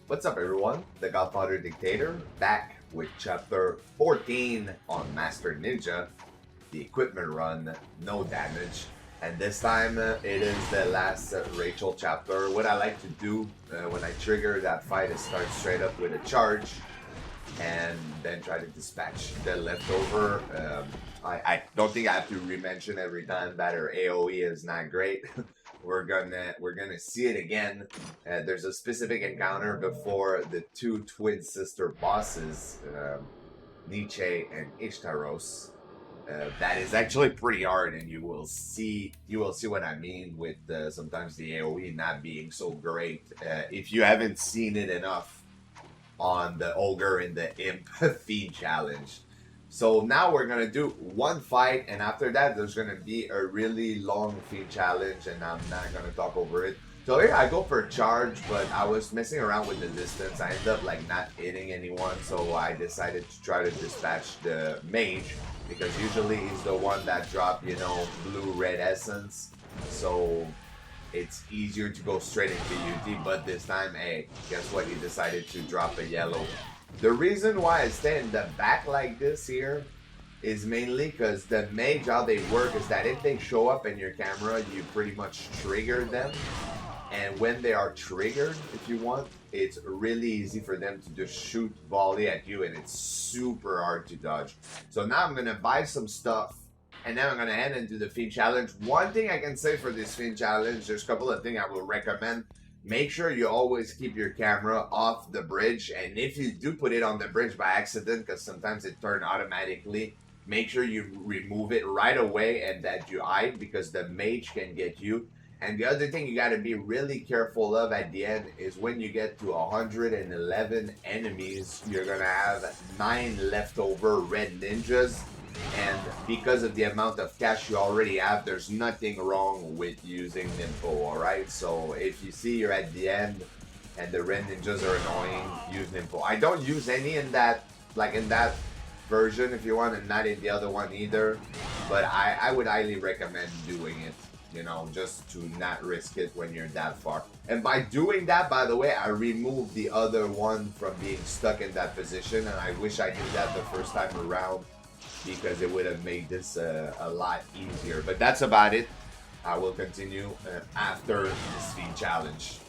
What's up, everyone? The Godfather Dictator back with chapter 14 on Master Ninja, the equipment run, no damage. And this time it is the last Rachel chapter. What I like to do when I trigger that fight is start straight up with a charge and then try to dispatch the leftover. I don't think I have to re-mention every time that her AoE is not great. we're gonna see it again. There's a specific encounter before the two twin sister bosses, Nietzsche and Ishtaros. That is actually pretty hard, and you will see what I mean with sometimes the AoE not being so great. If you haven't seen it enough on the Ogre and the Imp Feed Challenge. So now we're gonna do one fight, and after that there's gonna be a really long feed challenge, and I'm not gonna talk over it. So here I go for a charge, but I was messing around with the distance. I ended up like not hitting anyone, so I decided to try to dispatch the mage, because usually he's the one that dropped, you know, blue red essence. So it's easier to go straight into UT, but this time, hey, guess what? He decided to drop a yellow. The reason why I stay in the back like this here is mainly because the mage, how they work is that if they show up in your camera, you pretty much trigger them. And when they are triggered, if you want, it's really easy for them to just shoot volley at you, and it's super hard to dodge. So now I'm going to buy some stuff, and then I'm going to head into the feed challenge. One thing I can say for this feed challenge, there's a couple of things I will recommend. Make sure you always keep your camera off the bridge, and if you do put it on the bridge by accident, because sometimes it turns automatically, make sure you remove it right away and that you hide, because the mage can get you. And the other thing you got to be really careful of at the end is when you get to 111 enemies, you're going to have 9 leftover red ninjas. And because of the amount of cash you already have, there's nothing wrong with using Nympho, alright? So if you see you're at the end and the red ninjas are annoying, use Nympho. I don't use any in that, like in that version if you want, and not in the other one either. But I would highly recommend doing it, you know, just to not risk it when you're that far. And by doing that, by the way, I removed the other one from being stuck in that position, and I wish I did that the first time around, because it would have made this a lot easier. But that's about it. I will continue after this feed challenge.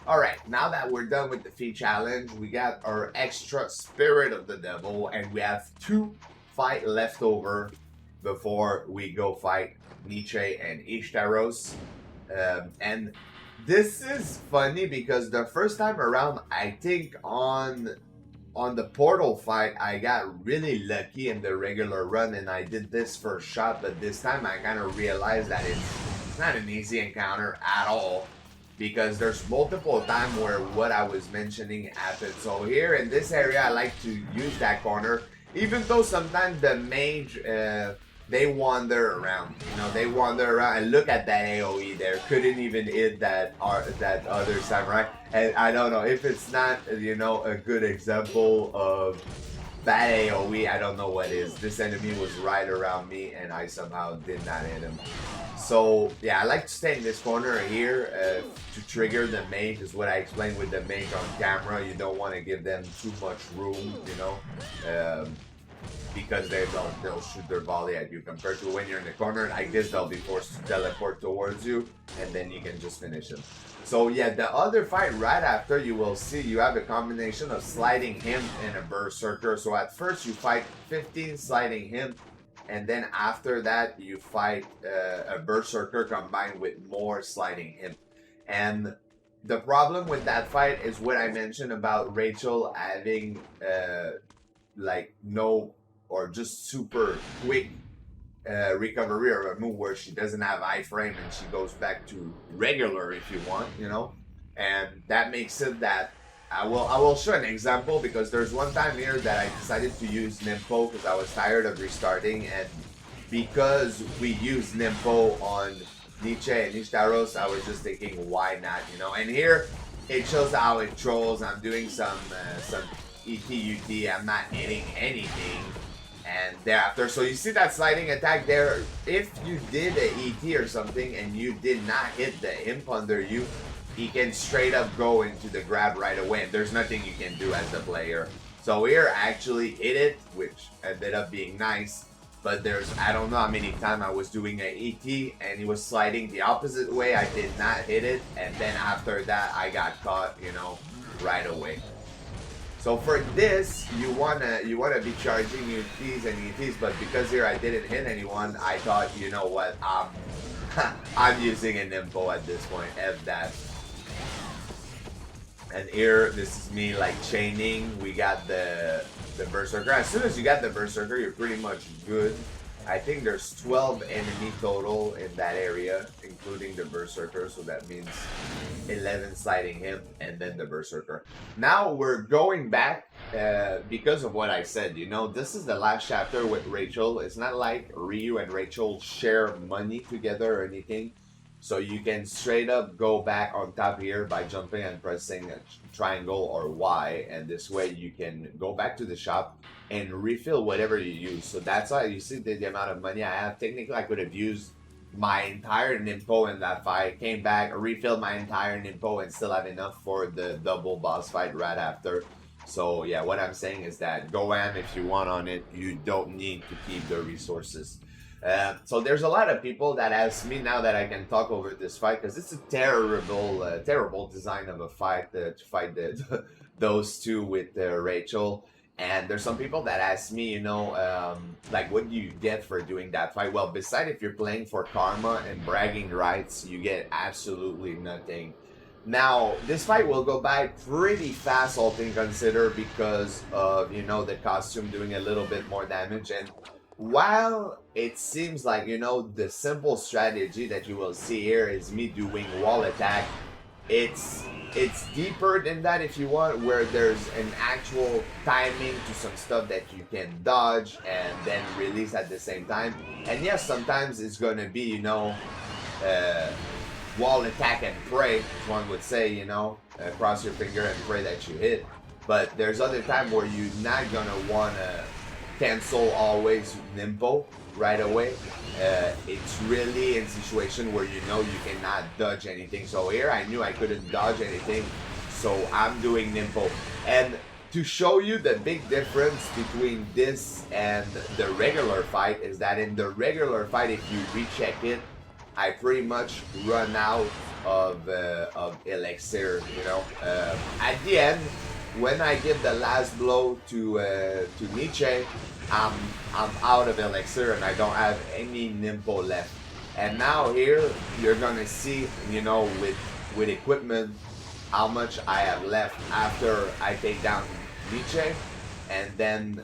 Alright, now that we're done with the feat challenge, we got our extra Spirit of the Devil, and we have 2 fight left over before we go fight Nietzsche and Ishtaros. And this is funny because the first time around, I think on the portal fight, I got really lucky in the regular run and I did this first shot, but this time I kind of realized that it's not an easy encounter at all, because there's multiple times where what I was mentioning happened. So here in this area, I like to use that corner, even though sometimes the mage, they wander around. You know, they wander around, and look at that AoE there. Couldn't even hit that other samurai. And I don't know if it's not, you know, a good example of bad AoE. I don't know what is. This enemy was right around me, and I somehow did not hit him. So yeah, I like to stay in this corner here to trigger the mage, is what I explained with the mage on camera. You don't want to give them too much room, you know, because they'll shoot their volley at you, compared to when you're in the corner. I guess they'll be forced to teleport towards you, and then you can just finish them. So yeah, the other fight right after, you will see you have a combination of sliding him and a berserker. So at first you fight 15 sliding him, and then after that you fight a berserker combined with more sliding him. And the problem with that fight is what I mentioned about Rachel having like no, or just super quick recovery, or a move where she doesn't have iframe and she goes back to regular if you want, you know. And that makes it that I will show an example, because there's one time here that I decided to use Nympho because I was tired of restarting, and because we used Nympho on Nietzsche and Ishtaros, I was just thinking, why not, you know. And here it shows how it trolls. I'm doing some ETUT, I'm not hitting anything, and thereafter, so you see that sliding attack there. If you did a ET or something and you did not hit the imp under you, he can straight up go into the grab right away, and there's nothing you can do as the player. So here I actually hit it, which ended up being nice, but there's, I don't know how many times I was doing an ET and he was sliding the opposite way. I did not hit it, and then after that I got caught, you know, right away. So for this, you wanna be charging UTs and ETs, but because here I didn't hit anyone, I thought, you know what, I'm using an info at this point. F that. And here, this is me like chaining. We got the berserker. As soon as you got the berserker, you're pretty much good. I think there's 12 enemy total in that area, including the berserker, so that means 11 sliding him and then the berserker. Now we're going back because of what I said, you know, this is the last chapter with Rachel. It's not like Ryu and Rachel share money together or anything, so you can straight up go back on top here by jumping and pressing a triangle or Y, and this way you can go back to the shop and refill whatever you use. So that's why you see the amount of money I have. Technically, I could have used my entire Nympho in that fight, came back, refilled my entire Nympho, and still have enough for the double boss fight right after. So yeah, what I'm saying is that go ham if you want on it. You don't need to keep the resources. So there's a lot of people that ask me now that I can talk over this fight, because it's a terrible, terrible design of a fight to fight those two with Rachel. And there's some people that ask me, you know, like, what do you get for doing that fight? Well, besides if you're playing for karma and bragging rights, you get absolutely nothing. Now, this fight will go by pretty fast, all things considered, because of, you know, the costume doing a little bit more damage. And while it seems like, you know, the simple strategy that you will see here is me doing wall attack, it's deeper than that if you want, where there's an actual timing to some stuff that you can dodge and then release at the same time. And yes, sometimes it's gonna be, you know, wall attack and pray, one would say, you know, cross your finger and pray that you hit. But there's other time where you're not gonna wanna cancel always Nympho right away. It's really in situation where you know you cannot dodge anything. So here I knew I couldn't dodge anything, so I'm doing Nympho. And to show you the big difference between this and the regular fight is that in the regular fight, if you recheck it, I pretty much run out of elixir. You know, at the end, when I give the last blow to Nietzsche, I'm out of elixir and I don't have any Nimpo left. And now here you're gonna see, you know, with equipment, how much I have left after I take down Nietzsche, and then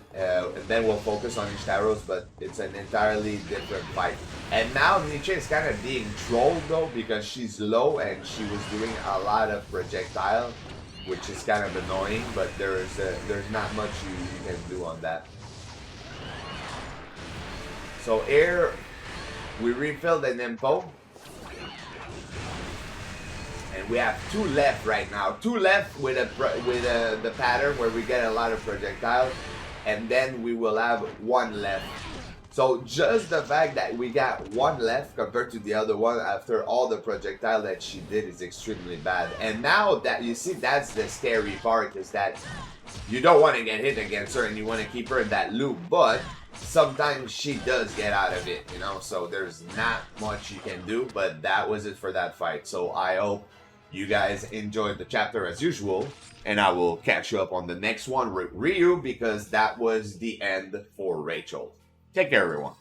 we'll focus on Ishtaros, but it's an entirely different fight. And now Nietzsche is kind of being trolled though, because she's low and she was doing a lot of projectile, which is kind of annoying, but there's not much you can do on that. So here we refill the Nimpo. And we have 2 left right now. 2 left with the pattern where we get a lot of projectiles, and then we will have 1 left. So just the fact that we got 1 left compared to the other one after all the projectile that she did is extremely bad. And now that you see, that's the scary part, is that you don't want to get hit against her and you want to keep her in that loop, but sometimes she does get out of it, you know, so there's not much you can do. But that was it for that fight. So I hope you guys enjoyed the chapter as usual, and I will catch you up on the next one with Ryu, because that was the end for Rachel. Take care, everyone.